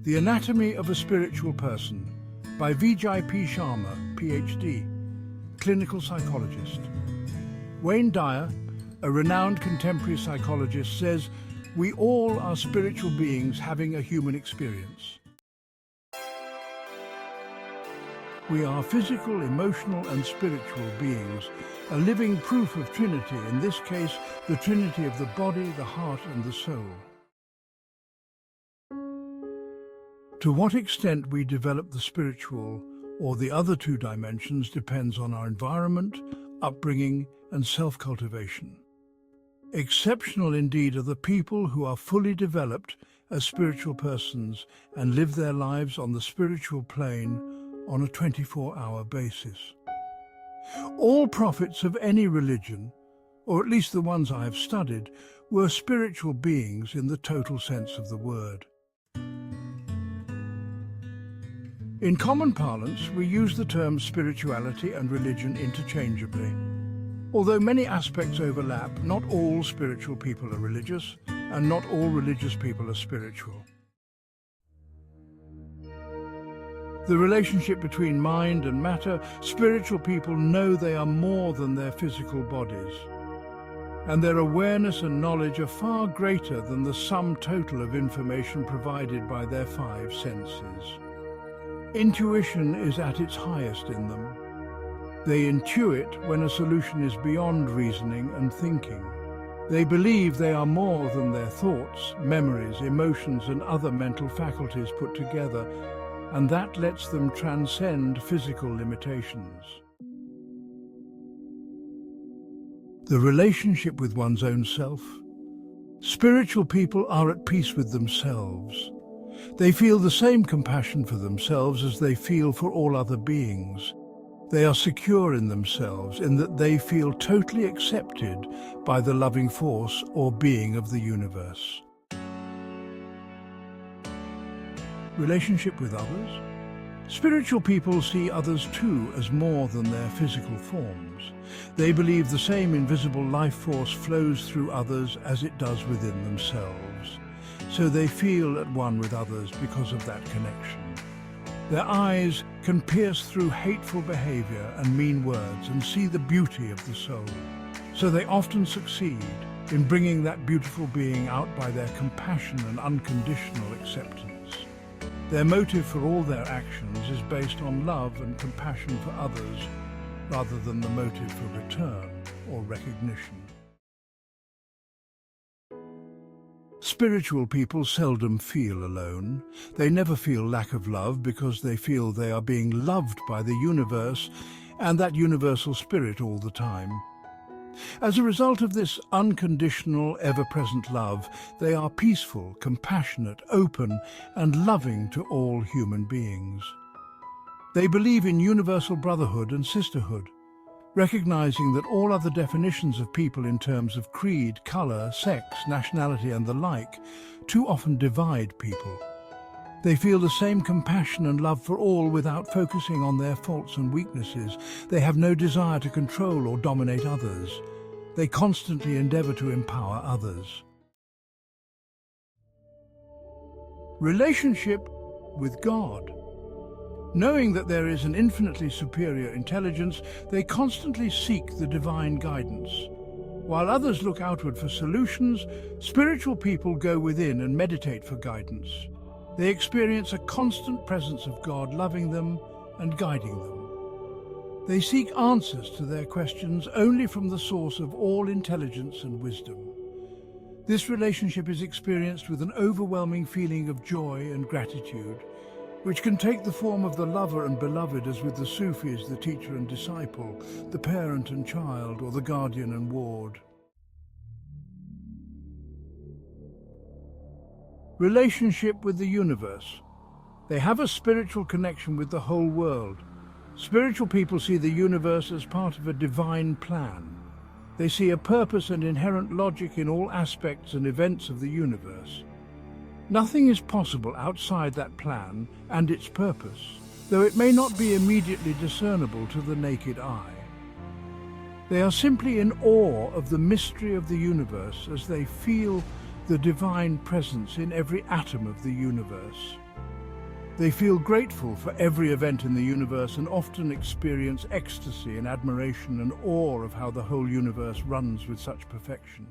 The Anatomy of a Spiritual Person by Vijai P. Sharma, Ph.D., Clinical Psychologist. Wayne Dyer, a renowned contemporary psychologist, says, "We all are spiritual beings having a human experience. We are physical, emotional, and spiritual beings, a living proof of Trinity, in this case, the Trinity of the body, the heart, and the soul." To what extent we develop the spiritual or the other two dimensions depends on our environment, upbringing, and self-cultivation. Exceptional indeed are the people who are fully developed as spiritual persons and live their lives on the spiritual plane on a 24-hour basis. All prophets of any religion, or at least the ones I have studied, were spiritual beings in the total sense of the word. In common parlance, we use the terms spirituality and religion interchangeably. Although many aspects overlap, not all spiritual people are religious, and not all religious people are spiritual. The relationship between mind and matter, spiritual people know they are more than their physical bodies, and their awareness and knowledge are far greater than the sum total of information provided by their five senses. Intuition is at its highest in them. They intuit when a solution is beyond reasoning and thinking. They believe they are more than their thoughts, memories, emotions, and other mental faculties put together, and that lets them transcend physical limitations. The relationship with one's own self. Spiritual people are at peace with themselves. They feel the same compassion for themselves as they feel for all other beings. They are secure in themselves in that they feel totally accepted by the loving force or being of the universe. Relationship with others. Spiritual people see others too as more than their physical forms. They believe the same invisible life force flows through others as it does within themselves. So they feel at one with others because of that connection. Their eyes can pierce through hateful behavior and mean words and see the beauty of the soul. So they often succeed in bringing that beautiful being out by their compassion and unconditional acceptance. Their motive for all their actions is based on love and compassion for others, rather than the motive for return or recognition. Spiritual people seldom feel alone. They never feel lack of love because they feel they are being loved by the universe and that universal spirit all the time. As a result of this unconditional, ever-present love, they are peaceful, compassionate, open, and loving to all human beings. They believe in universal brotherhood and sisterhood, recognizing that all other definitions of people in terms of creed, color, sex, nationality, and the like too often divide people. They feel the same compassion and love for all without focusing on their faults and weaknesses. They have no desire to control or dominate others. They constantly endeavor to empower others. Relationship with God. Knowing that there is an infinitely superior intelligence, they constantly seek the divine guidance. While others look outward for solutions, spiritual people go within and meditate for guidance. They experience a constant presence of God loving them and guiding them. They seek answers to their questions only from the source of all intelligence and wisdom. This relationship is experienced with an overwhelming feeling of joy and gratitude, which can take the form of the lover and beloved, as with the Sufis, the teacher and disciple, the parent and child, or the guardian and ward. Relationship with the universe. They have a spiritual connection with the whole world. Spiritual people see the universe as part of a divine plan. They see a purpose and inherent logic in all aspects and events of the universe. Nothing is possible outside that plan and its purpose, though it may not be immediately discernible to the naked eye. They are simply in awe of the mystery of the universe as they feel the divine presence in every atom of the universe. They feel grateful for every event in the universe and often experience ecstasy and admiration and awe of how the whole universe runs with such perfection.